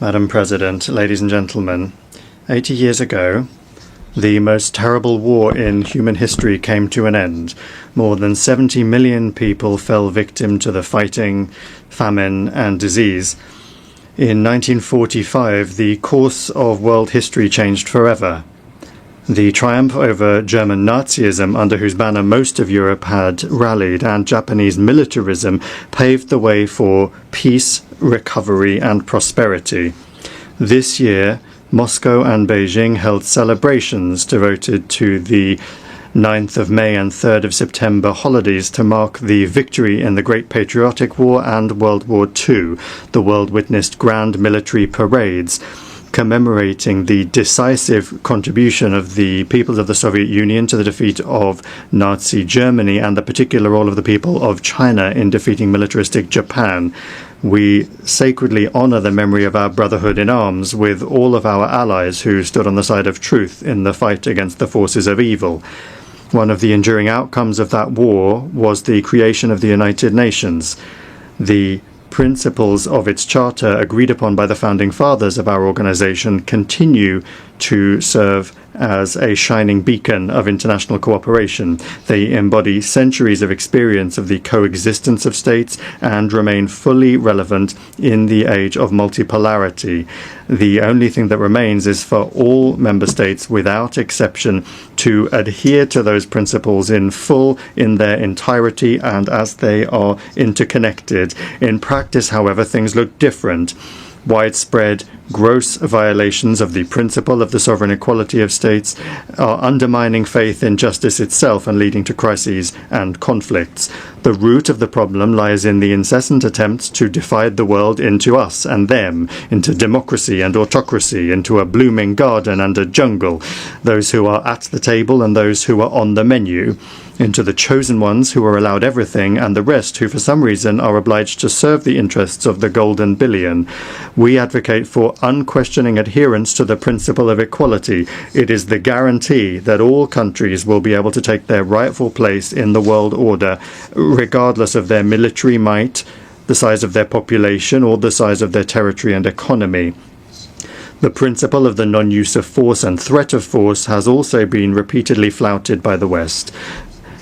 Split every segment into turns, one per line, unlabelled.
Madam President, ladies and gentlemen, 80 years ago, the most terrible war in human history came to an end. More than 70 million people fell victim to the fighting, famine, and disease. In 1945, the course of world history changed forever. The triumph over German Nazism, under whose banner most of Europe had rallied, and Japanese militarism paved the way for peace, recovery, and prosperity. This year, Moscow and Beijing held celebrations devoted to the 9th of May and 3rd of September holidays to mark the victory in the Great Patriotic War and World War II. The world witnessed grand military parades commemorating the decisive contribution of the peoples of the Soviet Union to the defeat of Nazi Germany and the particular role of the people of China in defeating militaristic Japan. We sacredly honor the memory of our brotherhood in arms with all of our allies who stood on the side of truth in the fight against the forces of evil. One of the enduring outcomes of that war was the creation of the United Nations. The principles of its charter, agreed upon by the founding fathers of our organization, continue to serve as a shining beacon of international cooperation. They embody centuries of experience of the coexistence of states and remain fully relevant in the age of multipolarity. The only thing that remains is for all member states, without exception, to adhere to those principles in full, in their entirety, and as they are interconnected. In practice, however, things look different. Widespread, gross violations of the principle of the sovereign equality of states are undermining faith in justice itself and leading to crises and conflicts. The root of the problem lies in the incessant attempts to divide the world into us and them, into democracy and autocracy, into a blooming garden and a jungle, those who are at the table and those who are on the menu, into the chosen ones who are allowed everything and the rest who for some reason are obliged to serve the interests of the golden billion. We advocate for unquestioning adherence to the principle of equality. It is the guarantee that all countries will be able to take their rightful place in the world order, regardless of their military might, the size of their population, or the size of their territory and economy. The principle of the non-use of force and threat of force has also been repeatedly flouted by the West.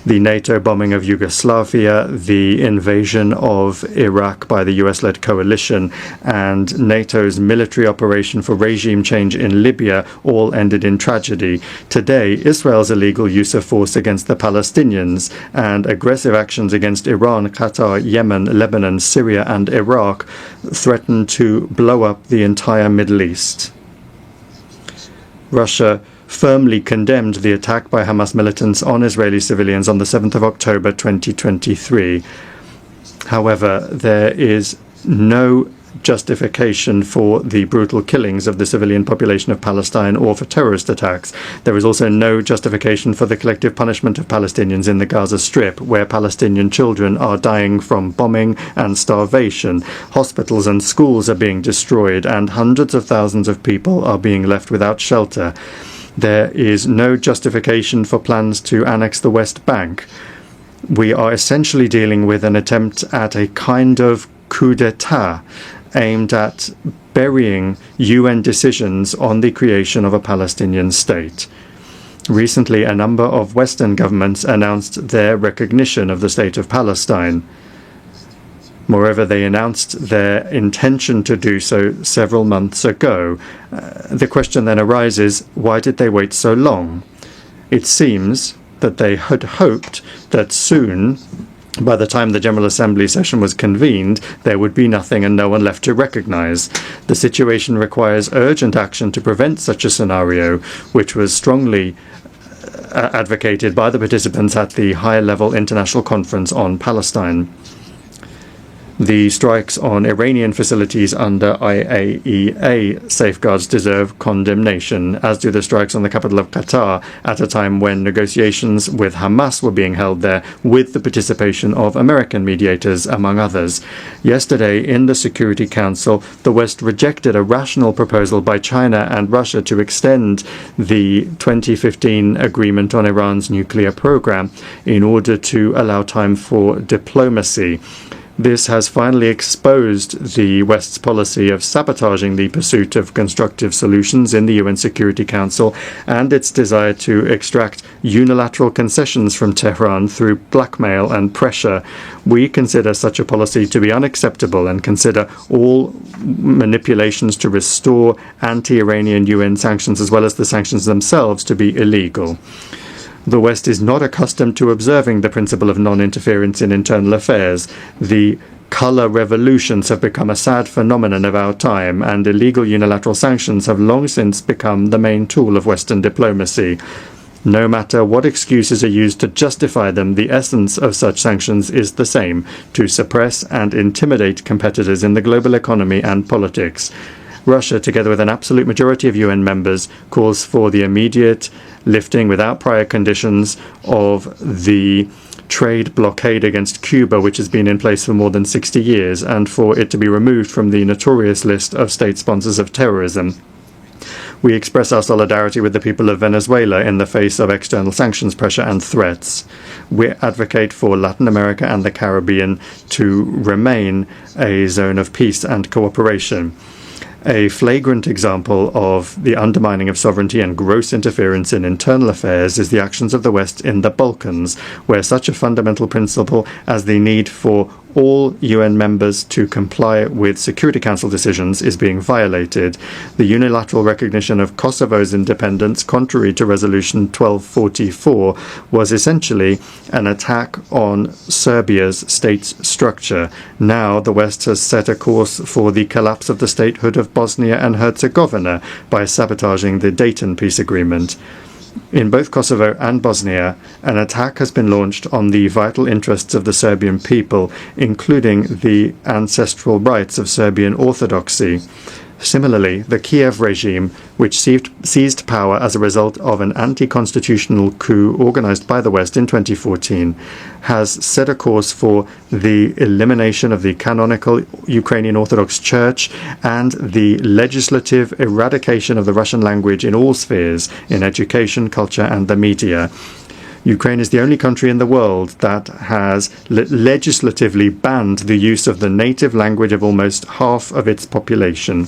The NATO bombing of Yugoslavia, the invasion of Iraq by the US-led coalition, and NATO's military operation for regime change in Libya all ended in tragedy. Today, Israel's illegal use of force against the Palestinians and aggressive actions against Iran, Qatar, Yemen, Lebanon, Syria, and Iraq threaten to blow up the entire Middle East. Russia firmly condemned the attack by Hamas militants on Israeli civilians on the 7th of October 2023. However, there is no justification for the brutal killings of the civilian population of Palestine or for terrorist attacks. There is also no justification for the collective punishment of Palestinians in the Gaza Strip, where Palestinian children are dying from bombing and starvation. Hospitals and schools are being destroyed, and hundreds of thousands of people are being left without shelter. There is no justification for plans to annex the West Bank. We are essentially dealing with an attempt at a kind of coup d'etat aimed at burying UN decisions on the creation of a Palestinian state. Recently, a number of Western governments announced their recognition of the state of Palestine. Moreover, they announced their intention to do so several months ago. The question then arises, why did they wait so long? It seems that they had hoped that soon, by the time the General Assembly session was convened, there would be nothing and no one left to recognize. The situation requires urgent action to prevent such a scenario, which was strongly advocated by the participants at the high-level international conference on Palestine. The strikes on Iranian facilities under IAEA safeguards deserve condemnation, as do the strikes on the capital of Qatar at a time when negotiations with Hamas were being held there with the participation of American mediators, among others. Yesterday, in the Security Council, the West rejected a rational proposal by China and Russia to extend the 2015 agreement on Iran's nuclear program in order to allow time for diplomacy. This has finally exposed the West's policy of sabotaging the pursuit of constructive solutions in the UN Security Council and its desire to extract unilateral concessions from Tehran through blackmail and pressure. We consider such a policy to be unacceptable and consider all manipulations to restore anti-Iranian UN sanctions as well as the sanctions themselves to be illegal. The West is not accustomed to observing the principle of non-interference in internal affairs. The color revolutions have become a sad phenomenon of our time, and illegal unilateral sanctions have long since become the main tool of Western diplomacy. No matter what excuses are used to justify them, the essence of such sanctions is the same: to suppress and intimidate competitors in the global economy and politics. Russia, together with an absolute majority of UN members, calls for the immediate lifting without prior conditions of the trade blockade against Cuba, which has been in place for more than 60 years, and for it to be removed from the notorious list of state sponsors of terrorism. We express our solidarity with the people of Venezuela in the face of external sanctions pressure and threats. We advocate for Latin America and the Caribbean to remain a zone of peace and cooperation. A flagrant example of the undermining of sovereignty and gross interference in internal affairs is the actions of the West in the Balkans, where such a fundamental principle as the need for all UN members to comply with Security Council decisions is being violated. The unilateral recognition of Kosovo's independence, contrary to Resolution 1244, was essentially an attack on Serbia's state structure. Now the West has set a course for the collapse of the statehood of Bosnia and Herzegovina by sabotaging the Dayton peace agreement. In both Kosovo and Bosnia, an attack has been launched on the vital interests of the Serbian people, including the ancestral rights of Serbian Orthodoxy. Similarly, the Kiev regime, which seized power as a result of an anti-constitutional coup organized by the West in 2014, has set a course for the elimination of the canonical Ukrainian Orthodox Church and the legislative eradication of the Russian language in all spheres, in education, culture, and the media. Ukraine is the only country in the world that has legislatively banned the use of the native language of almost half of its population.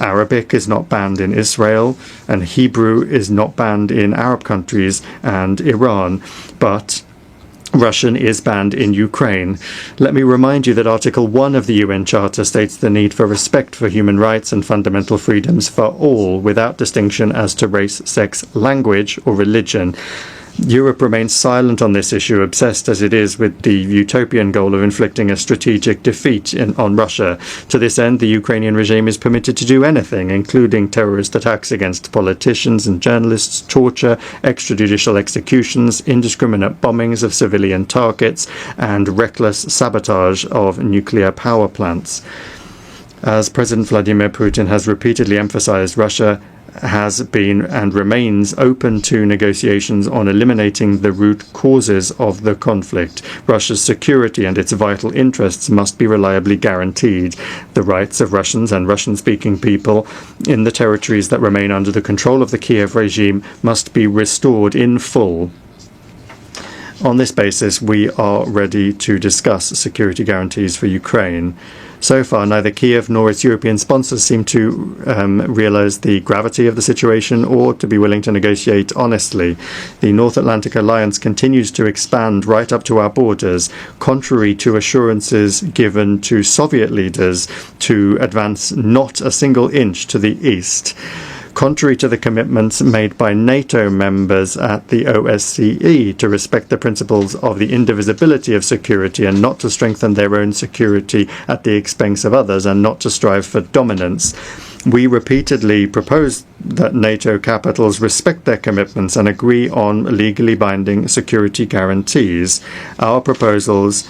Arabic is not banned in Israel, and Hebrew is not banned in Arab countries and Iran, but Russian is banned in Ukraine. Let me remind you that Article 1 of the UN Charter states the need for respect for human rights and fundamental freedoms for all, without distinction as to race, sex, language, or religion. Europe remains silent on this issue, obsessed as it is with the utopian goal of inflicting a strategic defeat on Russia. To this end, the Ukrainian regime is permitted to do anything, including terrorist attacks against politicians and journalists, torture, extrajudicial executions, indiscriminate bombings of civilian targets, and reckless sabotage of nuclear power plants. As President Vladimir Putin has repeatedly emphasized, Russia has been and remains open to negotiations on eliminating the root causes of the conflict. Russia's security and its vital interests must be reliably guaranteed. The rights of Russians and Russian-speaking people in the territories that remain under the control of the Kiev regime must be restored in full. On this basis, we are ready to discuss security guarantees for Ukraine. So far, neither Kiev nor its European sponsors seem to realize the gravity of the situation or to be willing to negotiate honestly. The North Atlantic Alliance continues to expand right up to our borders, contrary to assurances given to Soviet leaders to advance not a single inch to the east. Contrary to the commitments made by NATO members at the OSCE to respect the principles of the indivisibility of security and not to strengthen their own security at the expense of others and not to strive for dominance, we repeatedly propose that NATO capitals respect their commitments and agree on legally binding security guarantees. Our proposals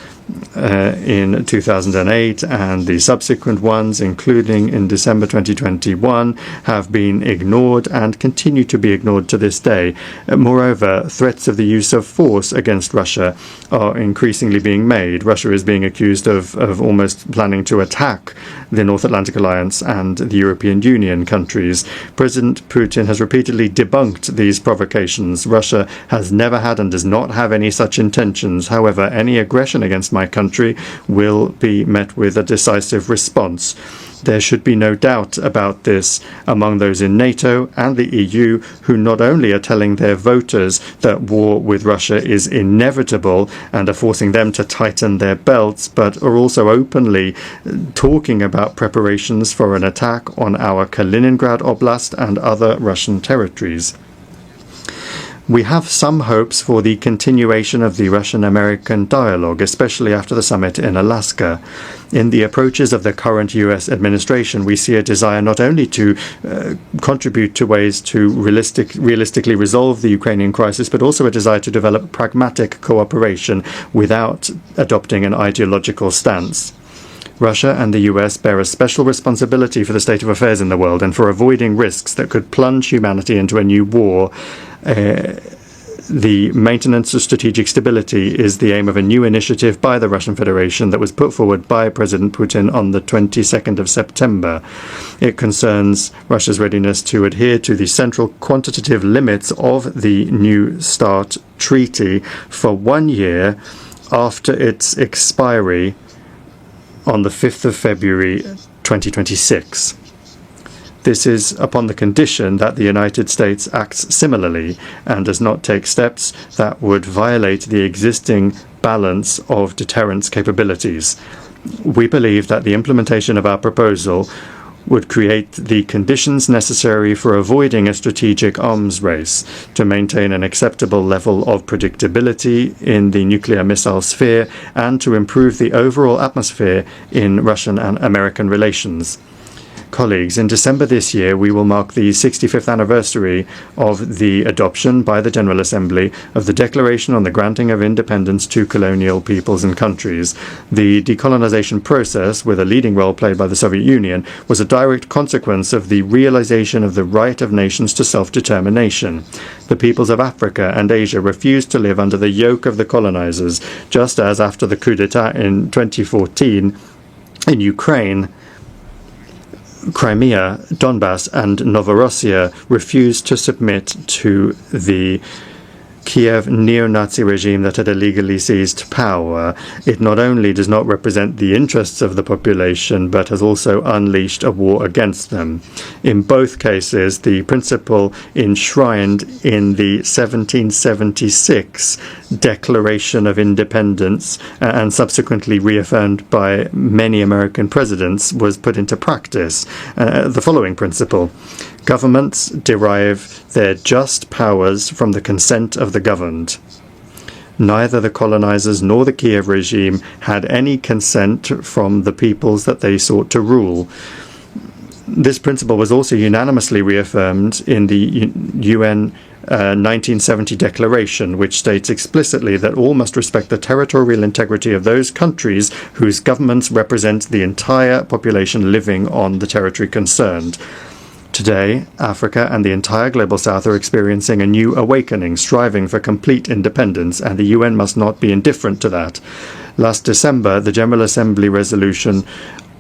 in 2008 and the subsequent ones, including in December 2021, have been ignored and continue to be ignored to this day. Moreover, threats of the use of force against Russia are increasingly being made. Russia is being accused of almost planning to attack the North Atlantic Alliance and the European Union countries. President Putin has repeatedly debunked these provocations. Russia has never had and does not have any such intentions. However, any aggression against my country, will be met with a decisive response. There should be no doubt about this among those in NATO and the EU, who not only are telling their voters that war with Russia is inevitable and are forcing them to tighten their belts, but are also openly talking about preparations for an attack on our Kaliningrad Oblast and other Russian territories. We have some hopes for the continuation of the Russian-American dialogue, especially after the summit in Alaska. In the approaches of the current US administration, we see a desire not only to contribute to ways to realistically resolve the Ukrainian crisis, but also a desire to develop pragmatic cooperation without adopting an ideological stance. Russia and the US bear a special responsibility for the state of affairs in the world and for avoiding risks that could plunge humanity into a new war. The maintenance of strategic stability is the aim of a new initiative by the Russian Federation that was put forward by President Putin on the 22nd of September. It concerns Russia's readiness to adhere to the central quantitative limits of the New START treaty for 1 year after its expiry on the 5th of February 2026. This is upon the condition that the United States acts similarly and does not take steps that would violate the existing balance of deterrence capabilities. We believe that the implementation of our proposal would create the conditions necessary for avoiding a strategic arms race, to maintain an acceptable level of predictability in the nuclear missile sphere, and to improve the overall atmosphere in Russian and American relations. Colleagues, in December this year, we will mark the 65th anniversary of the adoption by the General Assembly of the Declaration on the Granting of Independence to Colonial Peoples and Countries. The decolonization process, with a leading role played by the Soviet Union, was a direct consequence of the realization of the right of nations to self-determination. The peoples of Africa and Asia refused to live under the yoke of the colonizers, just as after the coup d'etat in 2014 in Ukraine, Crimea, Donbass and Novorossiya refused to submit to the Kiev neo-Nazi regime that had illegally seized power. It not only does not represent the interests of the population, but has also unleashed a war against them. In both cases, the principle enshrined in the 1776 Declaration of Independence and subsequently reaffirmed by many American presidents was put into practice. The following principle: governments derive their just powers from the consent of the governed. Neither the colonizers nor the Kiev regime had any consent from the peoples that they sought to rule. This principle was also unanimously reaffirmed in the UN 1970 Declaration, which states explicitly that all must respect the territorial integrity of those countries whose governments represent the entire population living on the territory concerned. Today, Africa and the entire Global South are experiencing a new awakening, striving for complete independence, and the UN must not be indifferent to that. Last December, the General Assembly resolution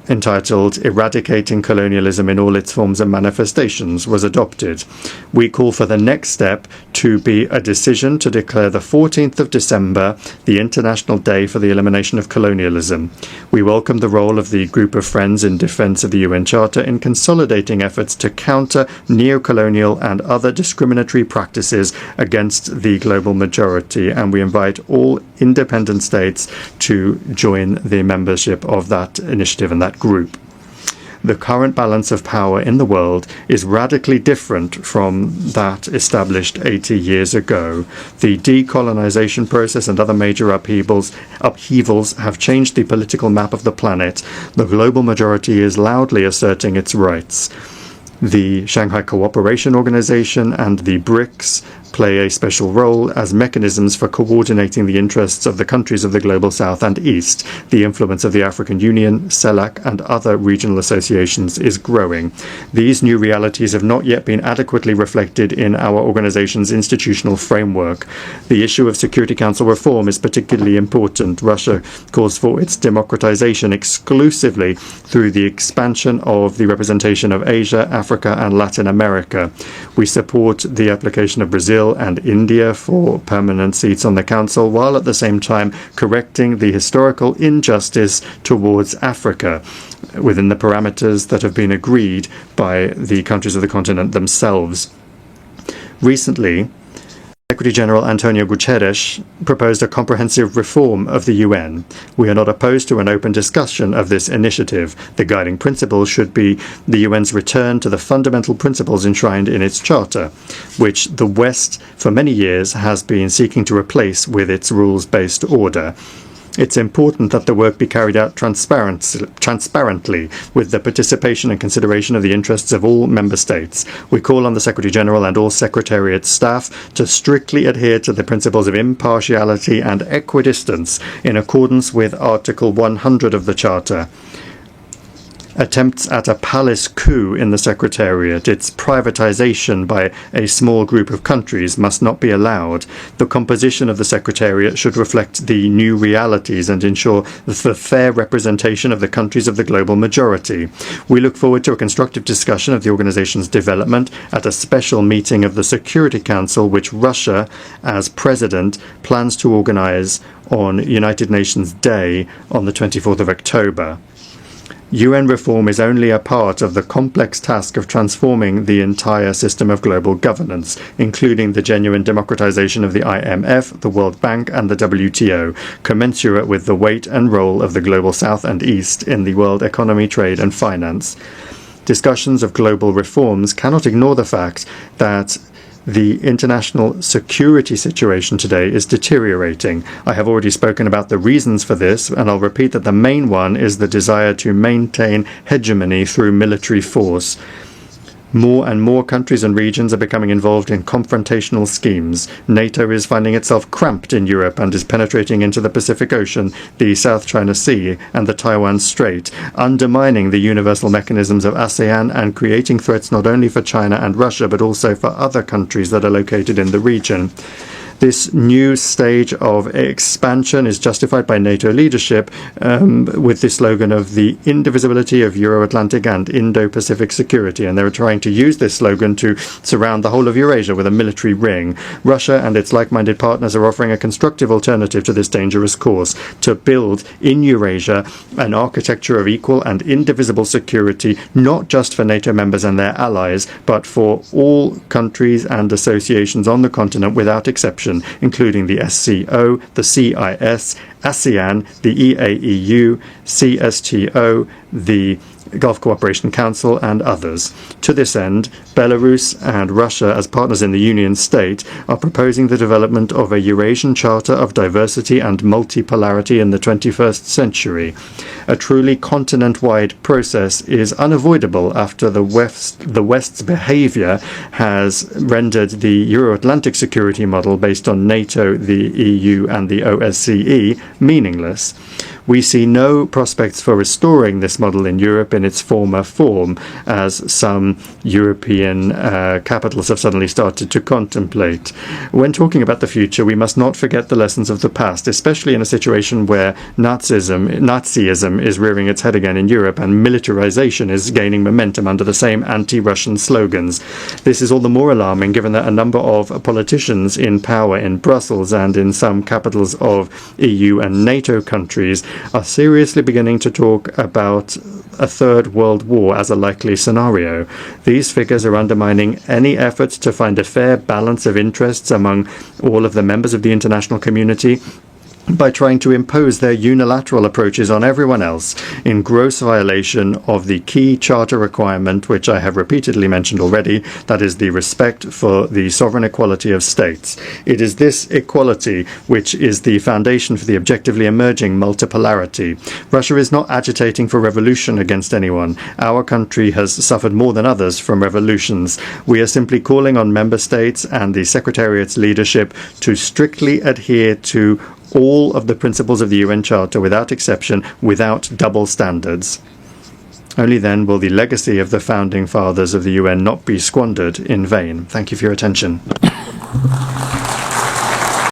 entitled Eradicating Colonialism in All Its Forms and Manifestations was adopted. We call for the next step to be a decision to declare the 14th of December the International Day for the Elimination of Colonialism. We welcome the role of the Group of Friends in Defense of the UN Charter in consolidating efforts to counter neo-colonial and other discriminatory practices against the global majority, and we invite all independent states to join the membership of that initiative and that group. The current balance of power in the world is radically different from that established 80 years ago. The decolonization process and other major upheavals have changed the political map of the planet. The global majority is loudly asserting its rights. The Shanghai Cooperation Organization and the BRICS play a special role as mechanisms for coordinating the interests of the countries of the Global South and East. The influence of the African Union, CELAC, and other regional associations is growing. These new realities have not yet been adequately reflected in our organization's institutional framework. The issue of Security Council reform is particularly important. Russia calls for its democratization exclusively through the expansion of the representation of Asia, Africa and Latin America. We support the application of Brazil and India for permanent seats on the Council, while at the same time correcting the historical injustice towards Africa within the parameters that have been agreed by the countries of the continent themselves. Recently, Secretary General Antonio Guterres proposed a comprehensive reform of the UN. We are not opposed to an open discussion of this initiative. The guiding principle should be the UN's return to the fundamental principles enshrined in its charter, which the West for many years has been seeking to replace with its rules-based order. It's important that the work be carried out transparently, with the participation and consideration of the interests of all member states. We call on the Secretary General and all Secretariat staff to strictly adhere to the principles of impartiality and equidistance in accordance with Article 100 of the Charter. Attempts at a palace coup in the Secretariat, its privatization by a small group of countries, must not be allowed. The composition of the Secretariat should reflect the new realities and ensure the fair representation of the countries of the global majority. We look forward to a constructive discussion of the organization's development at a special meeting of the Security Council, which Russia, as president, plans to organize on United Nations Day on the 24th of October. UN reform is only a part of the complex task of transforming the entire system of global governance, including the genuine democratization of the IMF, the World Bank and the WTO, commensurate with the weight and role of the global South and East in the world economy, trade and finance. Discussions of global reforms cannot ignore the fact that the international security situation today is deteriorating. I have already spoken about the reasons for this, and I'll repeat that the main one is the desire to maintain hegemony through military force. More and more countries and regions are becoming involved in confrontational schemes. NATO is finding itself cramped in Europe and is penetrating into the Pacific Ocean, the South China Sea and the Taiwan Strait, undermining the universal mechanisms of ASEAN and creating threats not only for China and Russia but also for other countries that are located in the region. This new stage of expansion is justified by NATO leadership with the slogan of the indivisibility of Euro-Atlantic and Indo-Pacific security, and they're trying to use this slogan to surround the whole of Eurasia with a military ring. Russia and its like-minded partners are offering a constructive alternative to this dangerous course, to build in Eurasia an architecture of equal and indivisible security, not just for NATO members and their allies, but for all countries and associations on the continent without exception, including the SCO, the CIS, ASEAN, the EAEU, CSTO, the Gulf Cooperation Council and others. To this end, Belarus and Russia, as partners in the Union State, are proposing the development of a Eurasian Charter of Diversity and Multipolarity in the 21st century. A truly continent-wide process is unavoidable after the West's behavior has rendered the Euro-Atlantic security model based on NATO, the EU and the OSCE meaningless. We see no prospects for restoring this model in Europe in its former form, as some European capitals have suddenly started to contemplate. When talking about the future, we must not forget the lessons of the past, especially in a situation where Nazism is rearing its head again in Europe and militarization is gaining momentum under the same anti-Russian slogans. This is all the more alarming given that a number of politicians in power in Brussels and in some capitals of EU and NATO countries are seriously beginning to talk about a third world war as a likely scenario. These figures are undermining any effort to find a fair balance of interests among all of the members of the international community by trying to impose their unilateral approaches on everyone else in gross violation of the key charter requirement, which I have repeatedly mentioned already, that is the respect for the sovereign equality of states. It is this equality which is the foundation for the objectively emerging multipolarity. Russia is not agitating for revolution against anyone. Our country has suffered more than others from revolutions. We are simply calling on member states and the Secretariat's leadership to strictly adhere to all of the principles of the UN Charter without exception, without double standards. Only then will the legacy of the founding fathers of the UN not be squandered in vain. Thank you for your attention.